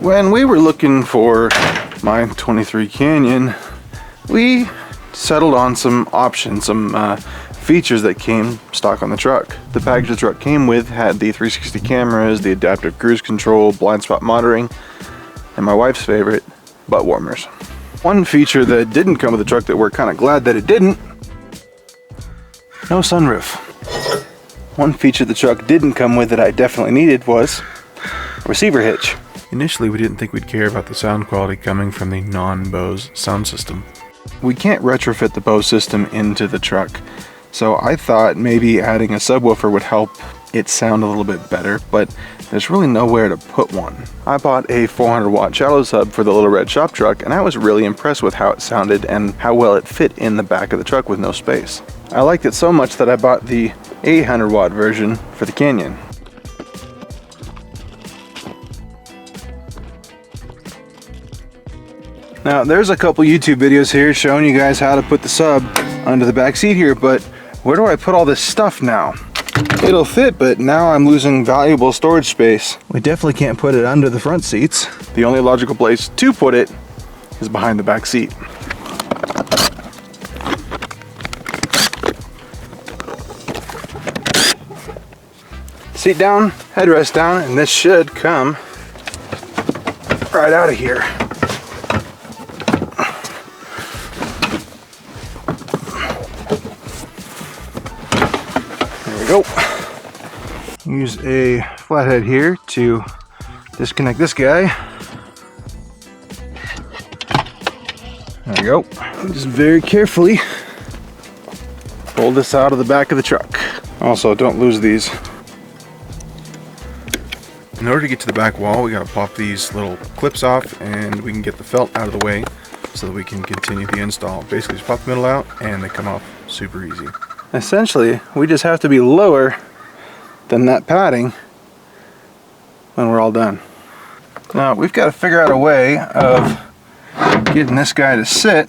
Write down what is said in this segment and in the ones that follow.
When we were looking for my 23 Canyon, we settled on some options, some features that came stock on the truck. The package the truck came with had the 360 cameras, the adaptive cruise control, blind spot monitoring, and my wife's favorite, butt warmers. One feature that didn't come with the truck that we're kind of glad that it didn't, no sunroof. One feature the truck didn't come with that I definitely needed was a receiver hitch. Initially, we didn't think we'd care about the sound quality coming from the non-Bose sound system. We can't retrofit the Bose system into the truck, so I thought maybe adding a subwoofer would help it sound a little bit better, but there's really nowhere to put one. I bought a 400 watt shallow sub for the little red shop truck, and I was really impressed with how it sounded and how well it fit in the back of the truck with no space. I liked it so much that I bought the 800 watt version for the Canyon. Now there's a couple YouTube videos here showing you guys how to put the sub under the back seat here, but where do I put all this stuff now? It'll fit, but now I'm losing valuable storage space. We definitely can't put it under the front seats. The only logical place to put it is behind the back seat. Seat down, headrest down, and this should come right out of here. There we go. Use a flathead here to disconnect this guy. There we go. Just very carefully pull this out of the back of the truck. Also, don't lose these. In order to get to the back wall, we gotta pop these little clips off and we can get the felt out of the way so that we can continue the install. Basically, just pop the middle out and they come off super easy. Essentially, we just have to be lower than that padding when we're all done. Now, we've got to figure out a way of getting this guy to sit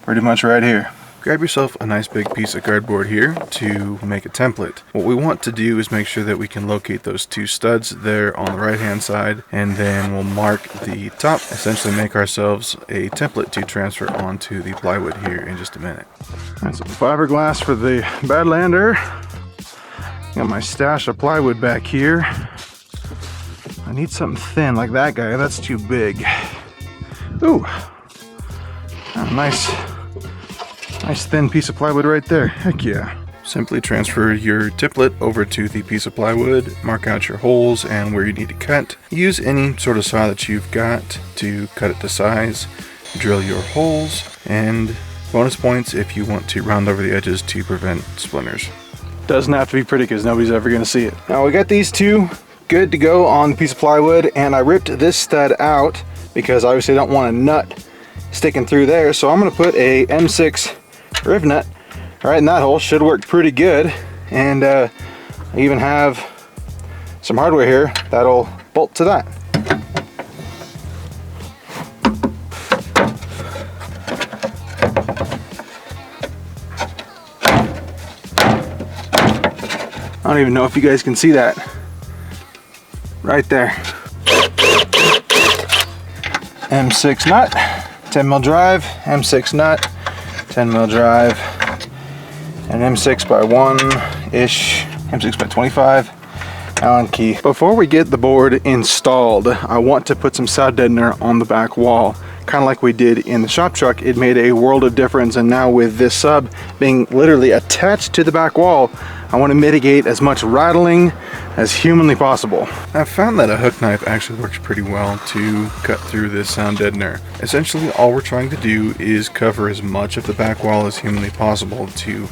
pretty much right here. Grab yourself a nice big piece of cardboard here to make a template. What we want to do is make sure that we can locate those two studs there on the right hand side, and then we'll mark the top, essentially make ourselves a template to transfer onto the plywood here in just a minute. That's some fiberglass for the Badlander. Got my stash of plywood back here. I need something thin like that guy, that's too big. Ooh, nice thin piece of plywood right there. Heck yeah. Simply transfer your template over to the piece of plywood, mark out your holes and where you need to cut. Use any sort of saw that you've got to cut it to size. Drill your holes, and bonus points if you want to round over the edges to prevent splinters. Doesn't have to be pretty because nobody's ever going to see it. Now we got these two good to go on the piece of plywood, and I ripped this stud out because obviously I don't want a nut sticking through there, so I'm going to put a M6 riv nut right in that hole. Should work pretty good, and I even have some hardware here that'll bolt to that. I don't even know if you guys can see that right there. M6 nut, 10 mil drive, M6 nut, 10 mil drive, and M6 by 1-ish, M6 by 25 Allen key. Before we get the board installed, I want to put some sound deadener on the back wall. Kind of like we did in the shop truck. It made a world of difference, and now with this sub being literally attached to the back wall, I want to mitigate as much rattling as humanly possible. I've found that a hook knife actually works pretty well to cut through this sound deadener. Essentially, all we're trying to do is cover as much of the back wall as humanly possible to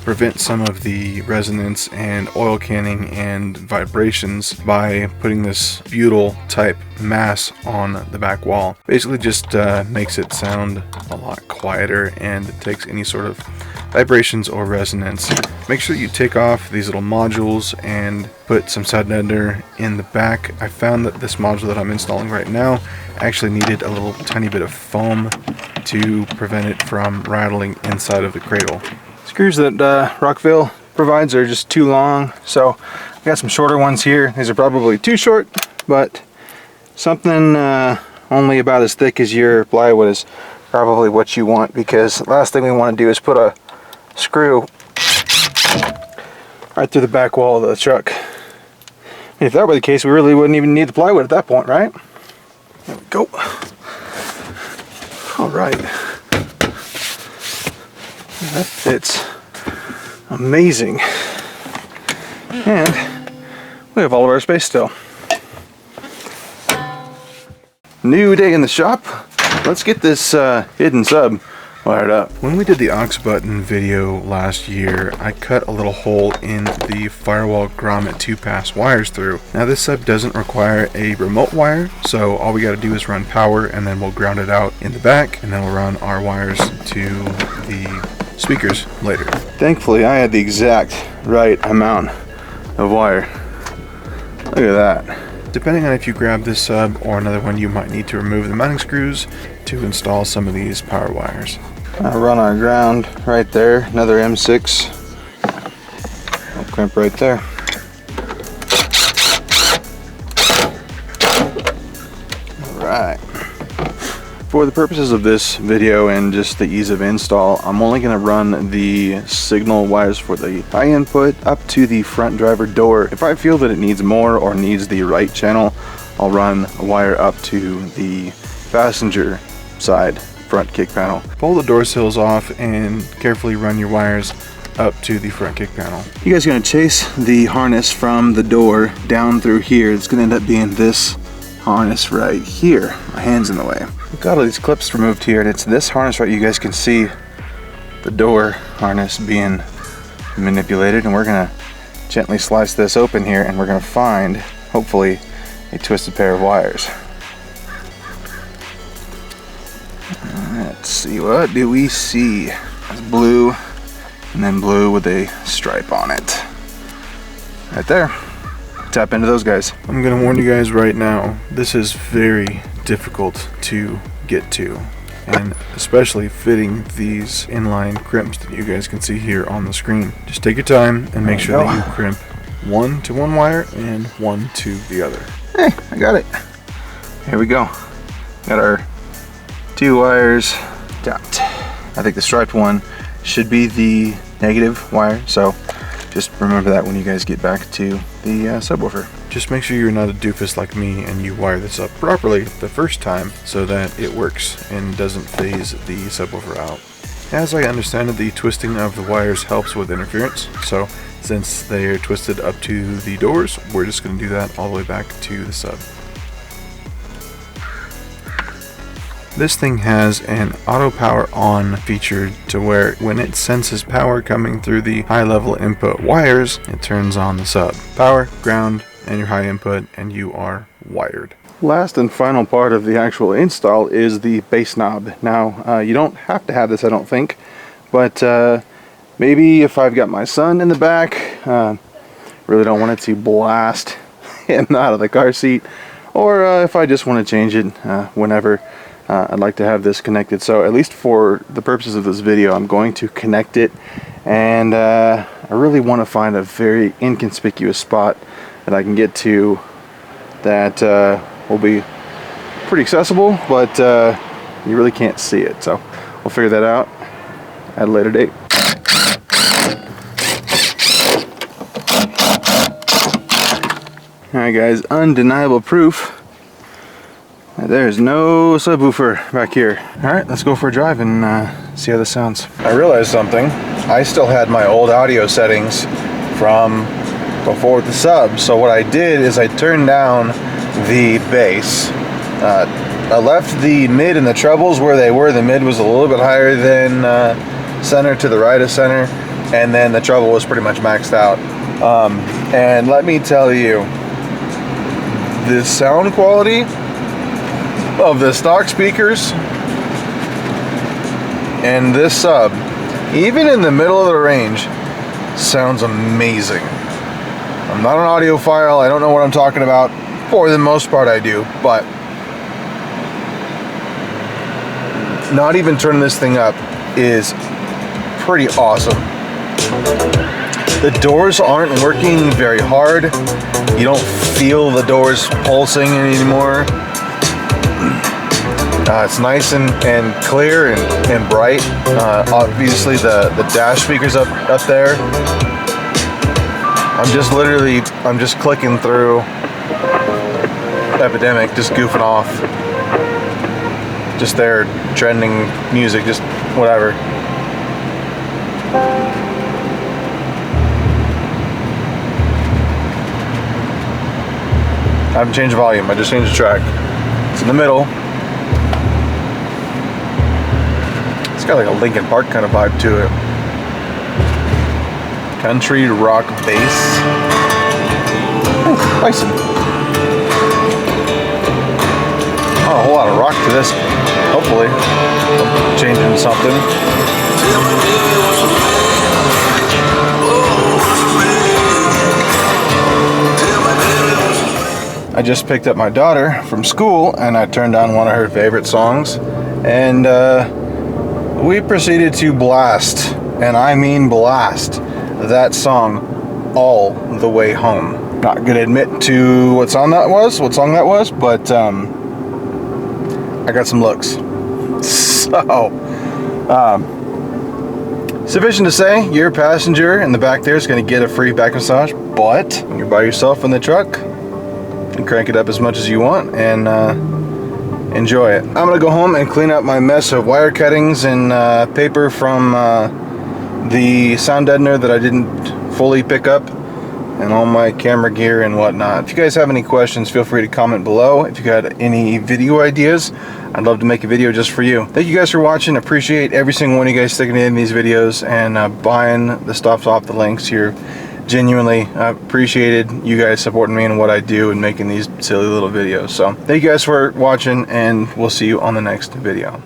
prevent some of the resonance and oil canning and vibrations by putting this butyl type mass on the back wall. Basically just makes it sound a lot quieter, and it takes any sort of vibrations or resonance. Make sure that you take off these little modules and put some sound deadener in the back. I found that this module that I'm installing right now actually needed a little tiny bit of foam to prevent it from rattling inside of the cradle. Screws that Rockville provides are just too long, so I got some shorter ones here. These are probably too short, but Something only about as thick as your plywood is probably what you want, because the last thing we want to do is put a screw right through the back wall of the truck. And if that were the case, we really wouldn't even need the plywood at that point, right? There we go. All right. That fits amazing. And we have all of our space still. New day in the shop. Let's get this hidden sub wired up. When we did the aux button video last year, I cut a little hole in the firewall grommet 2-pass wires through. Now this sub doesn't require a remote wire, so all we got to do is run power, and then we'll ground it out in the back, and then we'll run our wires to the speakers later. Thankfully, I had the exact right amount of wire. Look at that. Depending on if you grab this sub or another one, you might need to remove the mounting screws to install some of these power wires. I'll run our ground right there, another M6. I'll crimp right there. Alright. For the purposes of this video and just the ease of install, I'm only going to run the signal wires for the high input up to the front driver door. If I feel that it needs more or needs the right channel, I'll run a wire up to the passenger side front kick panel. Pull the door sills off and carefully run your wires up to the front kick panel. You guys are going to chase the harness from the door down through here. It's going to end up being this harness right here. My hand's in the way. We've got all these clips removed here, and it's this harness right. You guys can see the door harness being manipulated, and we're gonna gently slice this open here, and we're gonna find, hopefully, a twisted pair of wires. Let's see, what do we see? It's blue, and then blue with a stripe on it. Right there. Tap into those guys. I'm gonna warn you guys right now, this is very difficult to get to, and especially fitting these inline crimps that you guys can see here on the screen. Just take your time and make sure that you crimp one to one wire and one to the other. Hey, I got it. Here we go. Got our two wires tapped. I think the striped one should be the negative wire, so just remember that when you guys get back to the subwoofer. Just make sure you're not a doofus like me and you wire this up properly the first time so that it works and doesn't phase the subwoofer out. As I understand it, the twisting of the wires helps with interference, so since they are twisted up to the doors, we're just going to do that all the way back to the sub. This thing has an auto power on feature to where when it senses power coming through the high level input wires, it turns on the sub. Power, ground, and your high input, and you are wired. Last and final part of the actual install is the bass knob. Now, you don't have to have this, I don't think, but maybe if I've got my son in the back, really don't want it to blast him out of the car seat, or if I just want to change it whenever, I'd like to have this connected. So at least for the purposes of this video, I'm going to connect it, and I really want to find a very inconspicuous spot that I can get to that will be pretty accessible, but you really can't see it. So we'll figure that out at a later date. Alright guys, undeniable proof that there's no subwoofer back here. Alright, let's go for a drive and see how this sounds. I realized something. I still had my old audio settings from before the sub, so what I did is I turned down the bass. I left the mid and the trebles where they were. The mid was a little bit higher than center to the right of center, and then the treble was pretty much maxed out. And let me tell you, the sound quality of the stock speakers and this sub, even in the middle of the range, sounds amazing. I'm not an audiophile, I don't know what I'm talking about. For the most part I do, but not even turning this thing up is pretty awesome. The doors aren't working very hard. You don't feel the doors pulsing anymore. It's nice and clear and bright. Obviously the dash speakers up there. I'm just clicking through Epidemic, just goofing off. Just there, trending music, just whatever. I haven't changed the volume, I just changed the track. It's in the middle. It's got like a Linkin Park kind of vibe to it. Country rock bass. Ooh, bison. Oh, a whole lot of rock to this, hopefully. I'm changing something. I just picked up my daughter from school and I turned on one of her favorite songs and we proceeded to blast, and I mean blast, that song all the way home. Not gonna admit to what song that was, but I got some looks. So, sufficient to say, your passenger in the back there is gonna get a free back massage, but when you're by yourself in the truck, and crank it up as much as you want and enjoy it. I'm gonna go home and clean up my mess of wire cuttings and paper from the sound deadener that I didn't fully pick up, and all my camera gear and whatnot. If you guys have any questions, feel free to comment below. If you got any video ideas, I'd love to make a video just for you. Thank you guys for watching. Appreciate every single one of you guys sticking in these videos and buying the stuff off the links here. Genuinely appreciated you guys supporting me in what I do and making these silly little videos. So thank you guys for watching, and we'll see you on the next video.